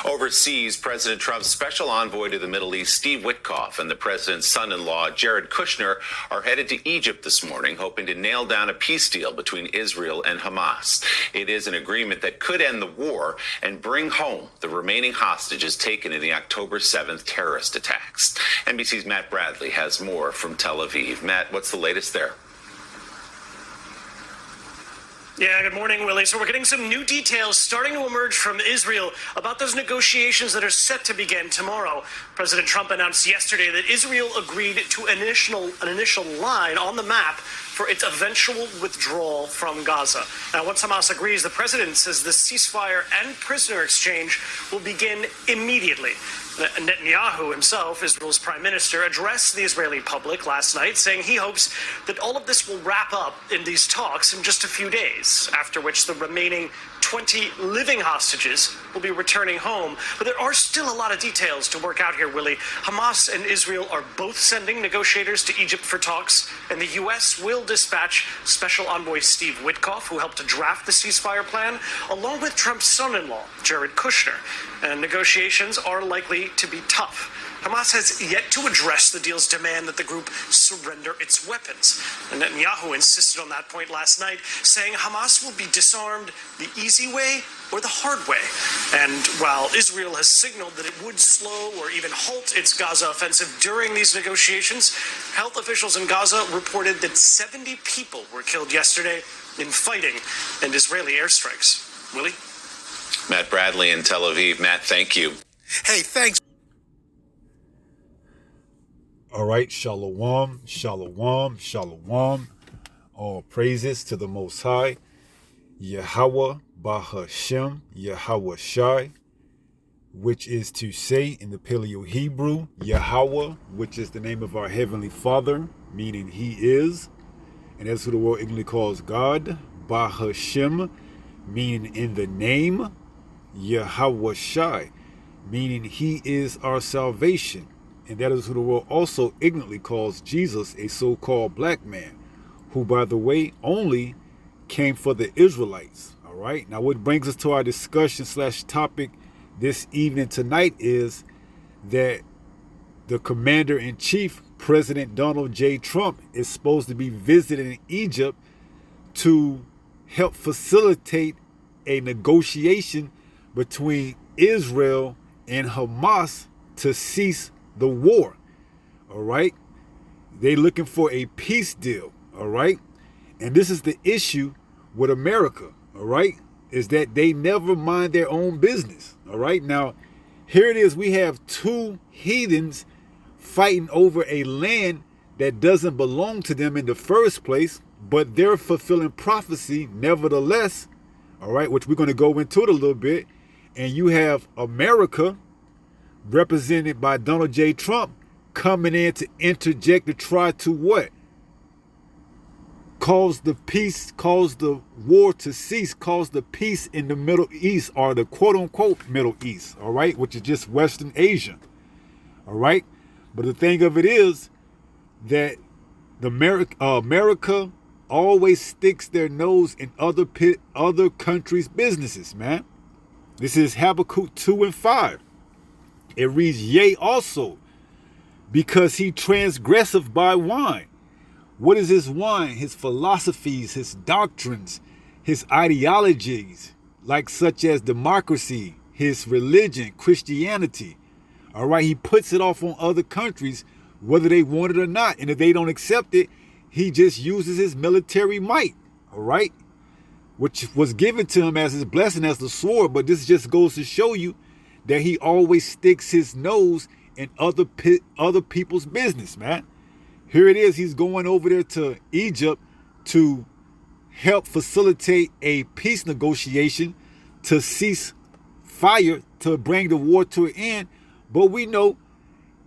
Overseas, President Trump's special envoy to the Middle East, Steve Witkoff, and the president's son-in-law, Jared Kushner, are headed to Egypt this morning, hoping to nail down a peace deal between Israel and Hamas. It is an agreement that could end the war and bring home the remaining hostages taken in the October 7th terrorist attacks. NBC's Matt Bradley has more from Tel Aviv. Matt, what's the latest there? Yeah, good morning, Willie. So we're getting some new details starting to emerge from Israel about those negotiations that are set to begin tomorrow. President Trump announced yesterday that Israel agreed to an initial line on the map for its eventual withdrawal from Gaza. Now, once Hamas agrees, the president says the ceasefire and prisoner exchange will begin immediately. Netanyahu himself, Israel's prime minister, addressed the Israeli public last night, saying he hopes that all of this will wrap up in these talks in just a few days, after which the remaining 20 living hostages will be returning home. But there are still a lot of details to work out here, Willie. Hamas and Israel are both sending negotiators to Egypt for talks, and the U.S. will dispatch Special Envoy Steve Witkoff, who helped to draft the ceasefire plan, along with Trump's son-in-law, Jared Kushner. And negotiations are likely to be tough. Hamas has yet to address the deal's demand that the group surrender its weapons. And Netanyahu insisted on that point last night, saying Hamas will be disarmed the easy way or the hard way. And while Israel has signaled that it would slow or even halt its Gaza offensive during these negotiations, health officials in Gaza reported that 70 people were killed yesterday in fighting and Israeli airstrikes. Willie? Matt Bradley in Tel Aviv. Matt, thank you. Hey, thanks. All right, shalom, shalom, shalom. All praises to the Most High, Yahweh Bahashem, Yahweh Shai, which is to say in the Paleo Hebrew, Yahweh, which is the name of our Heavenly Father, meaning He is, and that's who the world ignorantly calls God, Bahashem, meaning in the name, Yahweh Shai, meaning He is our salvation. And that is who the world also ignorantly calls Jesus, a so-called black man, who, by the way, only came for the Israelites. All right. Now, what brings us to our discussion / topic this evening tonight is that the commander-in-chief, President Donald J. Trump, is supposed to be visiting Egypt to help facilitate a negotiation between Israel and Hamas to cease the war. All right. They looking for a peace deal. All right. And this is the issue with America. All right. Is that they never mind their own business. All right. Now, here it is. We have two heathens fighting over a land that doesn't belong to them in the first place, but they're fulfilling prophecy nevertheless. All right. Which we're going to go into it a little bit. And you have America, represented by Donald J. Trump, coming in to interject to try to what? Cause the peace, cause the war to cease, cause the peace in the Middle East, or the quote-unquote Middle East, all right, which is just Western Asia, all right? But the thing of it is that the America always sticks their nose in other countries' businesses, man. This is Habakkuk 2:5. It reads, yea, also, because he transgresseth by wine. What is his wine? His philosophies, his doctrines, his ideologies, like such as democracy, his religion, Christianity. All right, he puts it off on other countries, whether they want it or not. And if they don't accept it, he just uses his military might, all right, which was given to him as his blessing as the sword. But this just goes to show you that he always sticks his nose in other people's business, man. Here it is. He's going over there to Egypt to help facilitate a peace negotiation to cease fire, to bring the war to an end. But we know,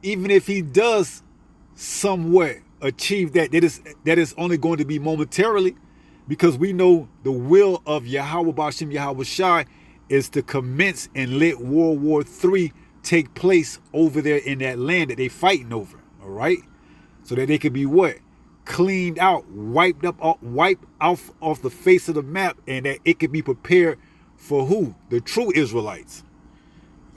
even if he does somewhat achieve that, that is only going to be momentarily, because we know the will of Yahweh Bashem, Yahweh Shai, is to commence and let World War III take place over there in that land that they fighting over, all right? So that they could be what? Cleaned out, wiped off the face of the map, and that it could be prepared for who? The true Israelites,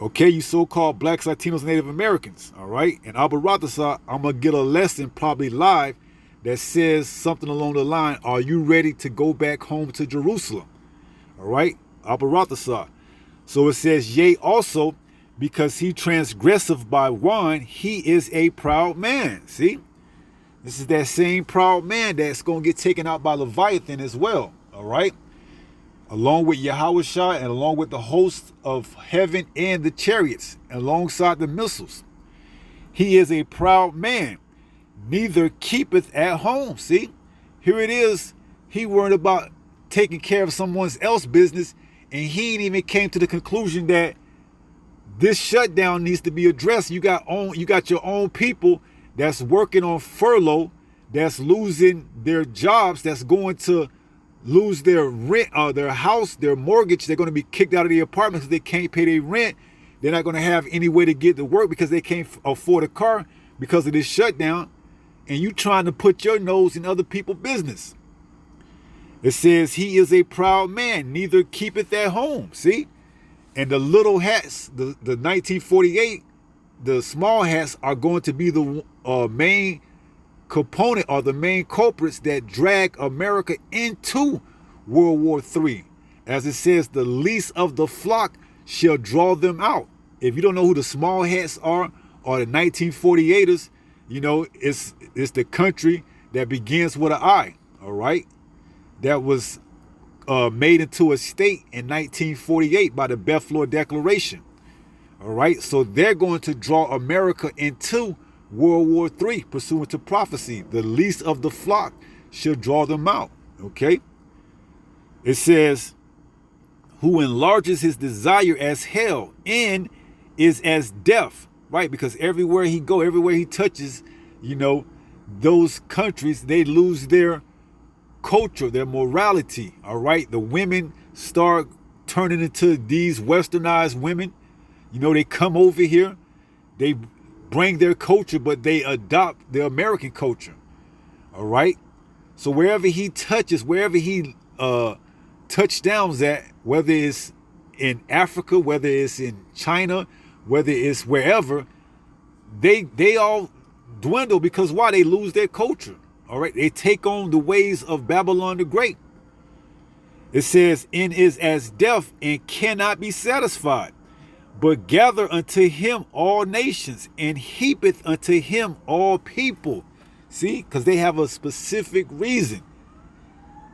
Okay, you so-called blacks, Latinos, Native Americans, all right? And Abba Rathasa, I'm going to get a lesson probably live that says something along the line, are you ready to go back home to Jerusalem? All right, Abba Rathasa. So it says, yea, also, because he transgressive by wine, he is a proud man. See? This is that same proud man that's going to get taken out by Leviathan as well. All right? Along with Yahushua and along with the host of heaven and the chariots, alongside the missiles. He is a proud man, neither keepeth at home. See? Here it is. He worried about taking care of someone else's business, and he ain't even came to the conclusion that this shutdown needs to be addressed. You got your own people that's working on furlough, that's losing their jobs, that's going to lose their rent, their house, their mortgage. They're going to be kicked out of the apartment because they can't pay their rent. They're not going to have any way to get to work because they can't afford a car because of this shutdown. And you trying to put your nose in other people's business. It says he is a proud man, neither keepeth at home. See? And the little hats, the 1948, the small hats are going to be the main component or the main culprits that drag America into World War III. As it says, the least of the flock shall draw them out. If you don't know who the small hats are, or the 1948ers, you know, it's the country that begins with an I, all right? That was made into a state in 1948 by the Balfour Declaration. All right, so they're going to draw America into World War III, pursuant to prophecy. The least of the flock shall draw them out. Okay, it says, who enlarges his desire as hell and is as death. Right, because everywhere he go, everywhere he touches, you know, those countries, they lose their culture, their morality. All right, the women start turning into these westernized women. You know, they come over here, they bring their culture, but they adopt the American culture. All right, so wherever he touches, wherever he touchdowns at, whether it's in Africa, whether it's in China, whether it's wherever, they all dwindle because why? They lose their culture. All right, they take on the ways of Babylon the Great. It says, and is as deaf and cannot be satisfied, but gather unto him all nations and heapeth unto him all people. See, because they have a specific reason.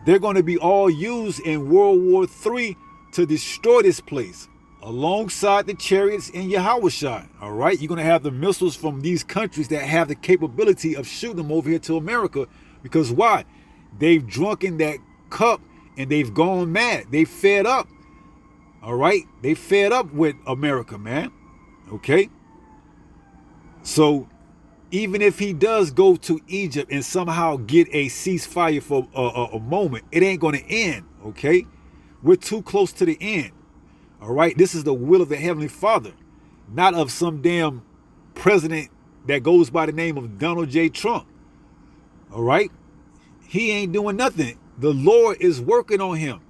They're going to be all used in World War III to destroy this place, alongside the chariots and Yahushua. All right, you're going to have the missiles from these countries that have the capability of shooting them over here to America. Because why? They've drunken that cup and they've gone mad. They fed up. All right, they fed up with America, man. Okay, so even if he does go to Egypt and somehow get a ceasefire for a moment, it ain't going to end. Okay, we're too close to the end. All right, this is the will of the Heavenly Father, not of some damn president that goes by the name of Donald J. Trump. All right, he ain't doing nothing. The Lord is working on him.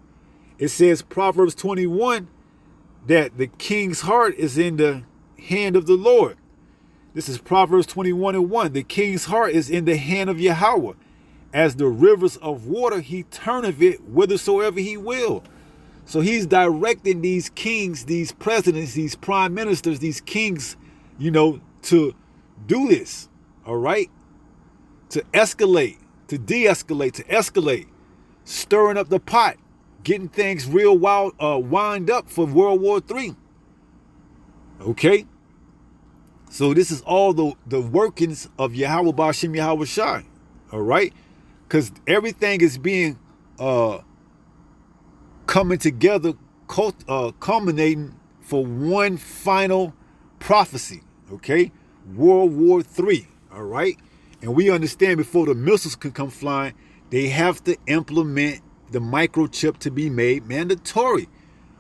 It says Proverbs 21 that the king's heart is in the hand of the Lord. This is Proverbs 21:1. The king's heart is in the hand of Yahweh. As the rivers of water, he turneth it whithersoever he will. So he's directing these kings, these presidents, these prime ministers, these kings, you know, to do this. All right. To escalate, to de-escalate, to escalate, stirring up the pot, getting things real wind up for World War III. Okay. So this is all the workings of Yahweh Ba'ashem Yahweh Shai. All right. Because everything is being coming together, culminating for one final prophecy. Okay. World War III. All right. And we understand before the missiles can come flying, they have to implement the microchip to be made mandatory,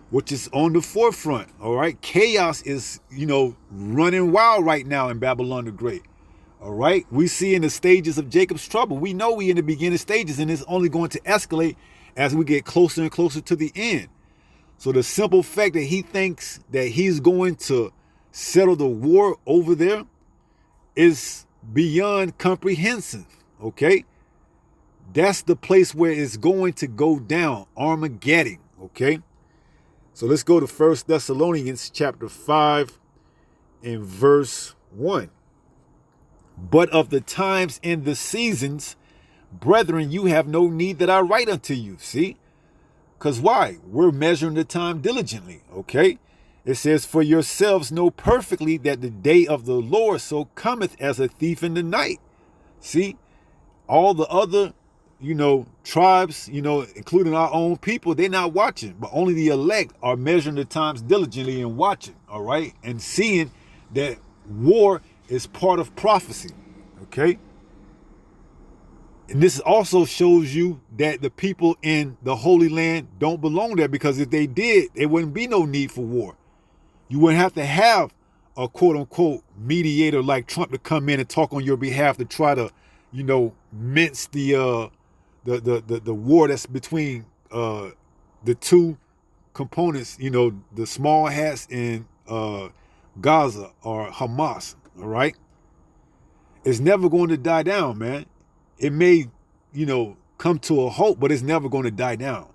which is on the forefront. All right. Chaos is, you know, running wild right now in Babylon the Great. All right. We see in the stages of Jacob's trouble. We know we in the beginning stages, and it's only going to escalate as we get closer and closer to the end. So the simple fact that he thinks that he's going to settle the war over there is beyond comprehensive, okay? That's the place where it's going to go down, Armageddon, okay? So let's go to 1 Thessalonians chapter 5 and verse 1. But of the times and the seasons, brethren, you have no need that I write unto you. See? Because why? We're measuring the time diligently, okay? It says, for yourselves know perfectly that the day of the Lord so cometh as a thief in the night. See? All the other, tribes, including our own people, they're not watching. But only the elect are measuring the times diligently and watching, all right? And seeing that war is part of prophecy, okay? And this also shows you that the people in the Holy Land don't belong there, because if they did, there wouldn't be no need for war. You wouldn't have to have a quote-unquote mediator like Trump to come in and talk on your behalf to try to, mince the war that's between the two components, the small hats in Gaza or Hamas, all right? It's never going to die down, man. It may, come to a halt, but it's never going to die down.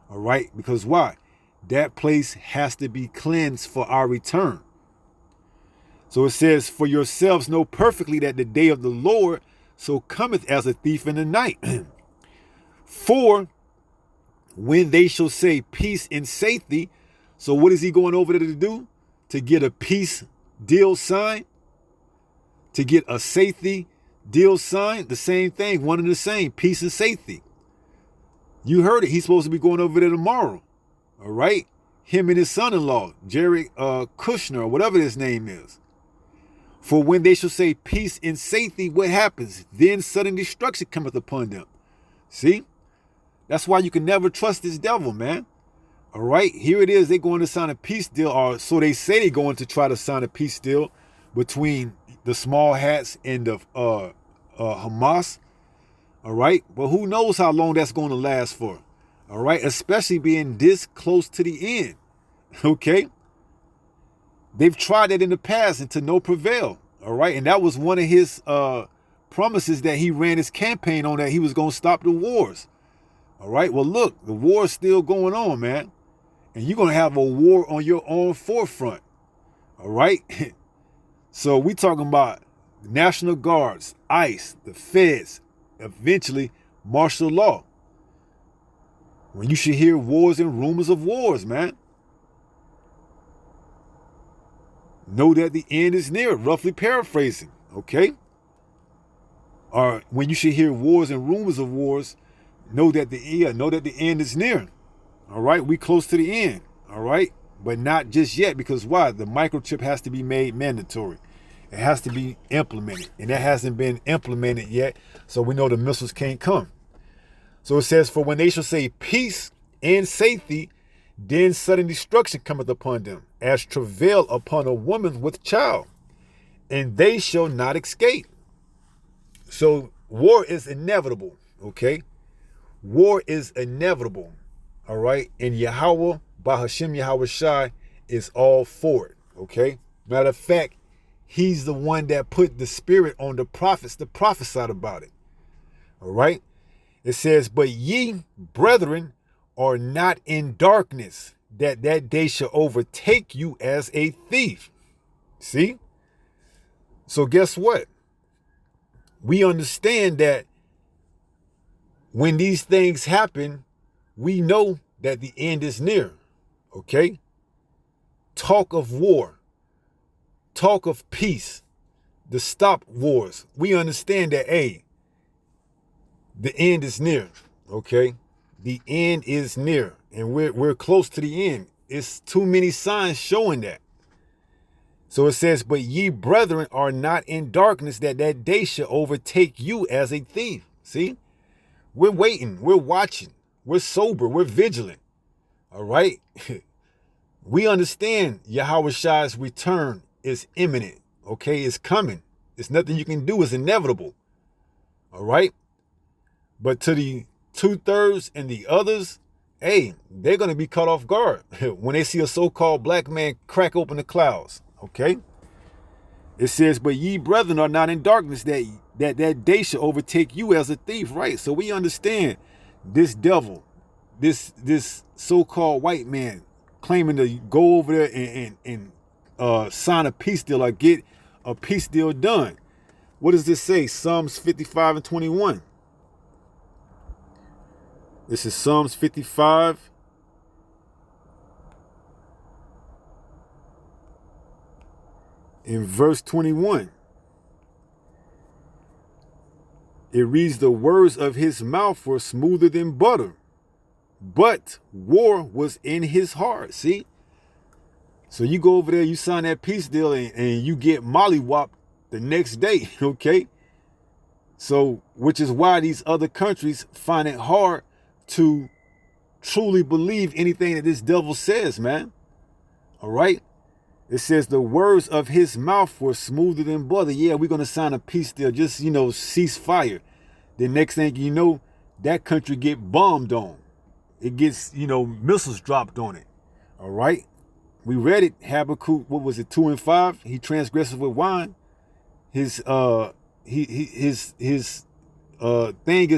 All right? Because why? That place has to be cleansed for our return. So it says, for yourselves know perfectly that the day of the Lord so cometh as a thief in the night. For when they shall say peace and safety. So what is he going over there to do? To get a peace deal signed? To get a safety deal signed? The same thing, one and the same, peace and safety. You heard it. He's supposed to be going over there tomorrow. All right? Him and his son-in-law, Jared Kushner, or whatever his name is. For when they shall say peace and safety, what happens? Then sudden destruction cometh upon them. See? That's why you can never trust this devil, man. All right? Here it is. They're going to sign a peace deal, or so they say they're going to try to sign a peace deal between the small hats and the Hamas. All right? But who knows how long that's going to last for. All right? Especially being this close to the end. Okay? They've tried it in the past and to no prevail. All right? And that was one of his promises that he ran his campaign on, that he was going to stop the wars. All right? Well, look, the war is still going on, man. And you're going to have a war on your own forefront. All right? So we talking about National Guards, ICE, the feds, eventually martial law. When you should hear wars and rumors of wars, man. Know that the end is near, roughly paraphrasing, okay? Or when you should hear wars and rumors of wars, know that the end is near. All right, we close to the end, all right? But not just yet, because why? The microchip has to be made mandatory. It has to be implemented, and that hasn't been implemented yet, so we know the missiles can't come. So it says, for when they shall say peace and safety, then sudden destruction cometh upon them, as travail upon a woman with child, and they shall not escape. So war is inevitable, okay? War is inevitable, all right? And Yahweh, Bahashem Yahweh Shai, is all for it, okay? Matter of fact, he's the one that put the spirit on the prophets to prophesy about it, all right? It says, but ye, brethren, are not in darkness, that day shall overtake you as a thief. See? So guess what? We understand that when these things happen, we know that the end is near. Okay? Talk of war. Talk of peace. To stop wars. We understand that, hey, the end is near. Okay? The end is near, and we're close to the end. It's too many signs showing that. So it says, but ye brethren are not in darkness, that day shall overtake you as a thief. See? We're waiting. We're watching. We're sober. We're vigilant. All right? We understand Yahweh Shai's return is imminent. Okay? It's coming. It's nothing you can do. It's inevitable. All right? But to the 2/3 and the others hey, they're going to be caught off guard when they see a so-called black man crack open the clouds. Okay? It says, but ye brethren are not in darkness, that day shall overtake you as a thief, right? So we understand this devil, this so-called white man claiming to go over there and sign a peace deal or get a peace deal done. What does this say? Psalms 55 and 21. This is Psalms 55. In verse 21. It reads, the words of his mouth were smoother than butter, but war was in his heart. See? So you go over there, you sign that peace deal, and you get mollywopped the next day, okay? So, which is why these other countries find it hard to truly believe anything that this devil says, man. All right? It says the words of his mouth were smoother than butter. Yeah, we're going to sign a peace deal. Just, cease fire. The next thing you know, that country get bombed on. It gets, missiles dropped on it. All right? We read it. Habakkuk, 2 and 5? He transgressed with wine. His thing is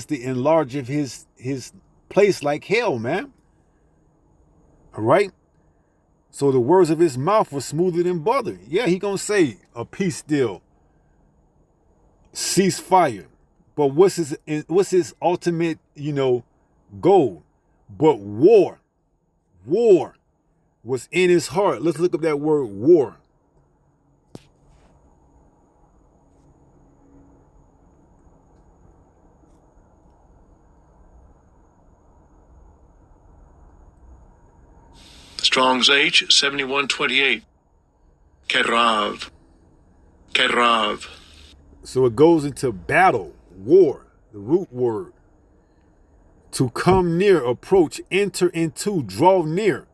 to enlarge of his place like hell, man. All right? So the words of his mouth were smoother than butter. Yeah, he gonna say a peace deal, cease fire. But what's his ultimate, goal? But war was in his heart. Let's look up that word war. Strong's H, 7128. Kerav. So it goes into battle, war, the root word. To come near, approach, enter into, draw near.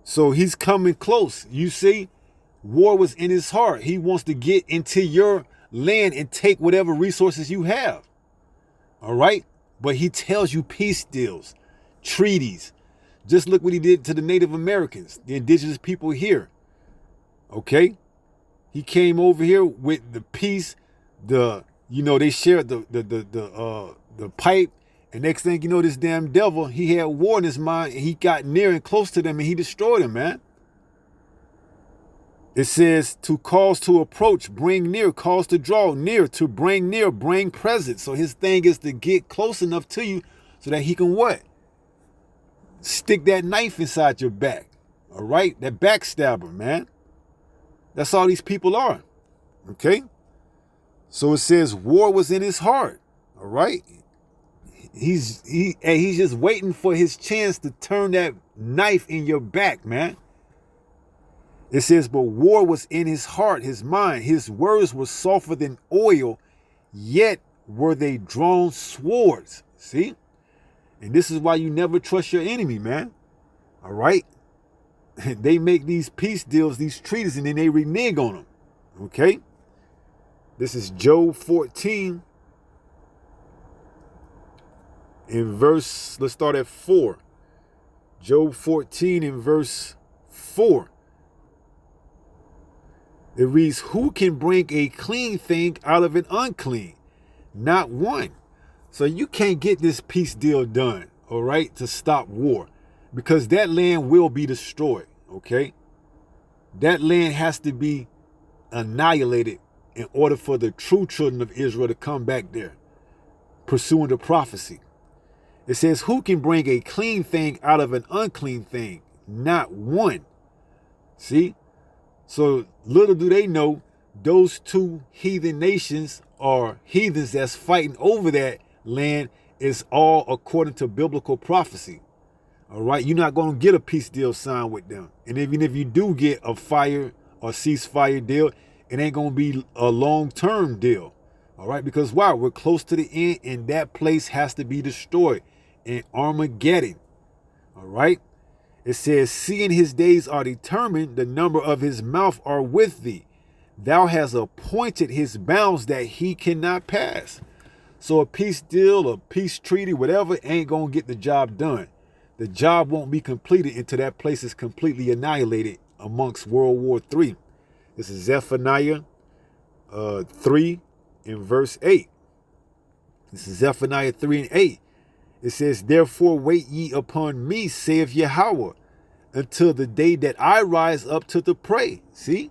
So he's coming close. You see, war was in his heart. He wants to get into your land and take whatever resources you have. All right? But he tells you peace deals, treaties. Just look what he did to the Native Americans, the indigenous people here. Okay? He came over here with the peace, they shared the pipe, and next thing you know, this damn devil, he had war in his mind, and he got near and close to them, and he destroyed them, man. It says to cause to approach, bring near, cause to draw near, to bring near, bring present. So his thing is to get close enough to you so that he can what? Stick that knife inside your back. All right? That backstabber, man. That's all these people are. Okay? So it says war was in his heart. All right? He's just waiting for his chance to turn that knife in your back, man. It says, but war was in his heart, his mind. His words were softer than oil, yet were they drawn swords. See? And this is why you never trust your enemy, man. All right? They make these peace deals, these treaties, and then they renege on them. Okay? This is Job 14. In verse, let's start at 4. Job 14 in verse 4. It reads, who can bring a clean thing out of an unclean? Not one. So you can't get this peace deal done, all right, to stop war, because that land will be destroyed, okay? That land has to be annihilated in order for the true children of Israel to come back there, pursuing the prophecy. It says, who can bring a clean thing out of an unclean thing? Not one. See? So little do they know, those two heathen nations or heathens that's fighting over that land is all according to biblical prophecy. All right, you're not going to get a peace deal signed with them. And even if you do get a fire or ceasefire deal, it ain't going to be a long-term deal. All right, because why? We're close to the end, and that place has to be destroyed in Armageddon. All right, it says, seeing his days are determined, the number of his mouth are with thee. Thou hast appointed his bounds that he cannot pass. So a peace deal, a peace treaty, whatever, ain't going to get the job done. The job won't be completed until that place is completely annihilated amongst World War III. This is Zephaniah 3 in verse 8. This is Zephaniah 3 and 8. It says, therefore wait ye upon me, saith Yahweh, until the day that I rise up to the prey. See?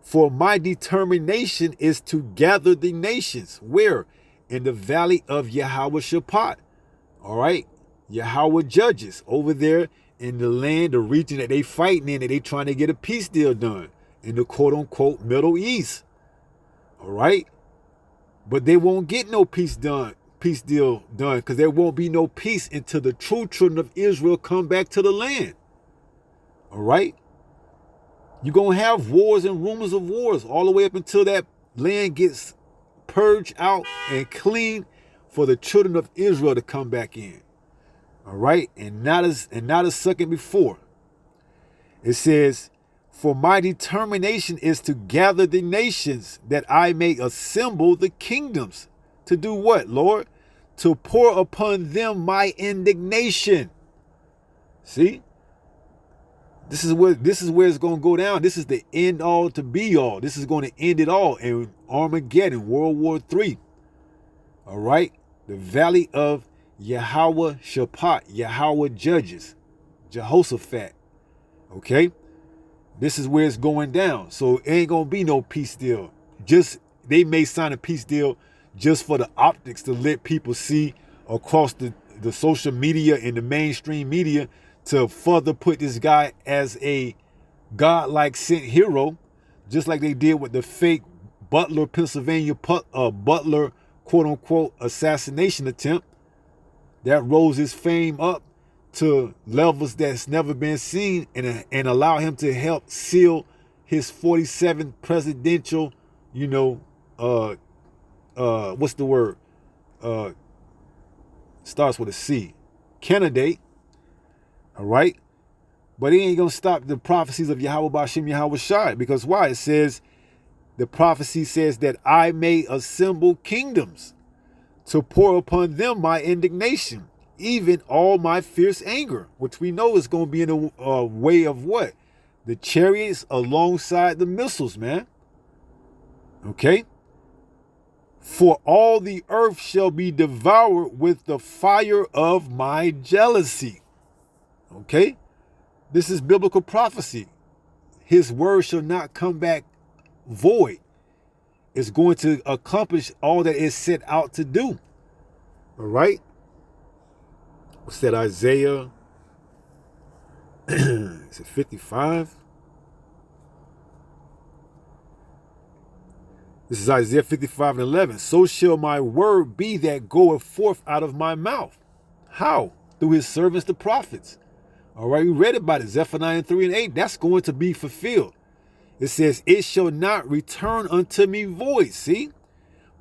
For my determination is to gather the nations. Where? In the valley of Yahweh Shaphat. All right? Yahweh judges over there in the land, the region that they fighting in, that they trying to get a peace deal done in the quote-unquote Middle East. All right? But they won't get no peace deal done, because there won't be no peace until the true children of Israel come back to the land. All right? You're going to have wars and rumors of wars all the way up until that land gets purged out and clean for the children of Israel to come back in. All right? And not a second before. It says, for my determination is to gather the nations, that I may assemble the kingdoms. To do what, Lord? To pour upon them my indignation. See? This is where it's going to go down. This is the end all to be all. This is going to end it all in Armageddon, World War III. All right? The valley of Yahweh Shaphat, Yahweh judges, Jehoshaphat. Okay? This is where it's going down. So it ain't going to be no peace deal. They may sign a peace deal just for the optics, to let people see across the social media and the mainstream media, to further put this guy as a godlike sent hero, just like they did with the fake Butler, Pennsylvania Butler quote-unquote assassination attempt. That rose his fame up to levels that's never been seen, and allow him to help seal his 47th presidential, what's the word? Starts with a C. Candidate. All right? But he ain't going to stop the prophecies of Yahweh Ba'ashem Yahweh Shai. Because why? It says, the prophecy says that I may assemble kingdoms to pour upon them my indignation, even all my fierce anger, which we know is going to be in a way of what? The chariots alongside the missiles, man. Okay? For all the earth shall be devoured with the fire of my jealousy. Okay? This is biblical prophecy. His word shall not come back void. It's going to accomplish all that it's set out to do. All right? What's that, Isaiah? Is it 55? This is Isaiah 55 and 11. So shall my word be that goeth forth out of my mouth. How? Through his servants, the prophets. All right, we read about it. Zephaniah 3 and 8. That's going to be fulfilled. It says, it shall not return unto me void. See?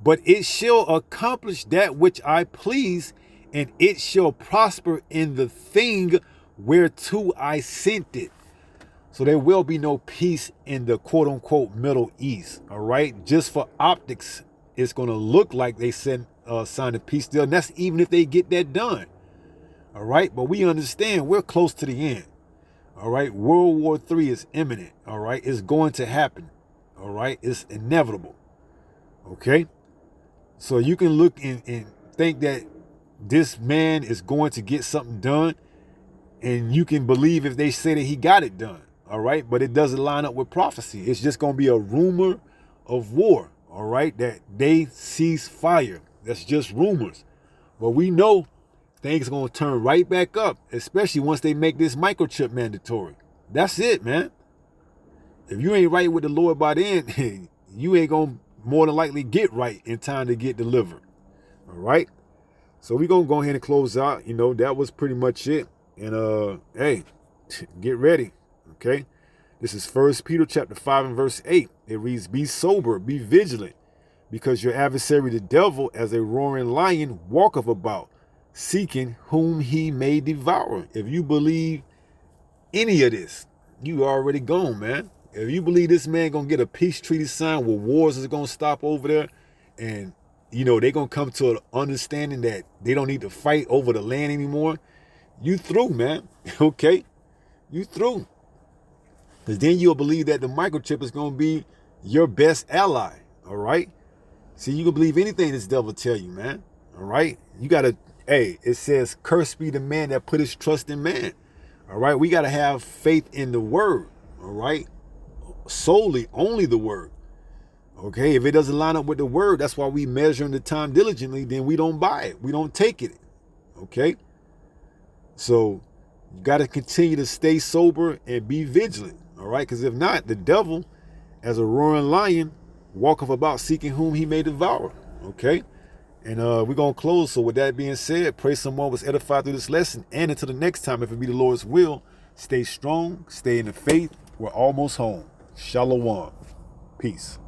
But it shall accomplish that which I please, and it shall prosper in the thing whereto I sent it. So there will be no peace in the quote-unquote Middle East. All right? Just for optics, it's going to look like they signed a peace deal. And that's even if they get that done. All right? But we understand we're close to the end. All right? World War III is imminent. All right? It's going to happen. All right? It's inevitable. Okay? So you can look and think that this man is going to get something done. And you can believe if they say that he got it done. All right? But it doesn't line up with prophecy. It's just going to be a rumor of war. All right? That they cease fire. That's just rumors. But we know things are going to turn right back up, especially once they make this microchip mandatory. That's it, man. If you ain't right with the Lord by then, you ain't going to more than likely get right in time to get delivered. All right? So we're going to go ahead and close out. You know, that was pretty much it. And, hey, get ready. Okay? This is 1 Peter chapter 5 and verse 8. It reads, be sober, be vigilant, because your adversary, the devil, as a roaring lion, walketh about, seeking whom he may devour. If you believe any of this, you already gone, man. If you believe this man gonna get a peace treaty signed where wars is gonna stop over there, and you know they're gonna come to an understanding that they don't need to fight over the land anymore, you through, man. Okay? You through. Because then you'll believe that the microchip is going to be your best ally. All right? See, you can believe anything this devil tell you, man. All right? You got to, hey, it says, cursed be the man that put his trust in man. All right? We got to have faith in the word. All right? Solely, only the word. Okay? If it doesn't line up with the word, that's why we measuring the time diligently, then we don't buy it. We don't take it. Okay? So you got to continue to stay sober and be vigilant. All right? Because if not, the devil, as a roaring lion, walketh about seeking whom he may devour. Okay? And we're going to close. So with that being said, pray someone was edified through this lesson. And until the next time, if it be the Lord's will, stay strong, stay in the faith. We're almost home. Shalom. Peace.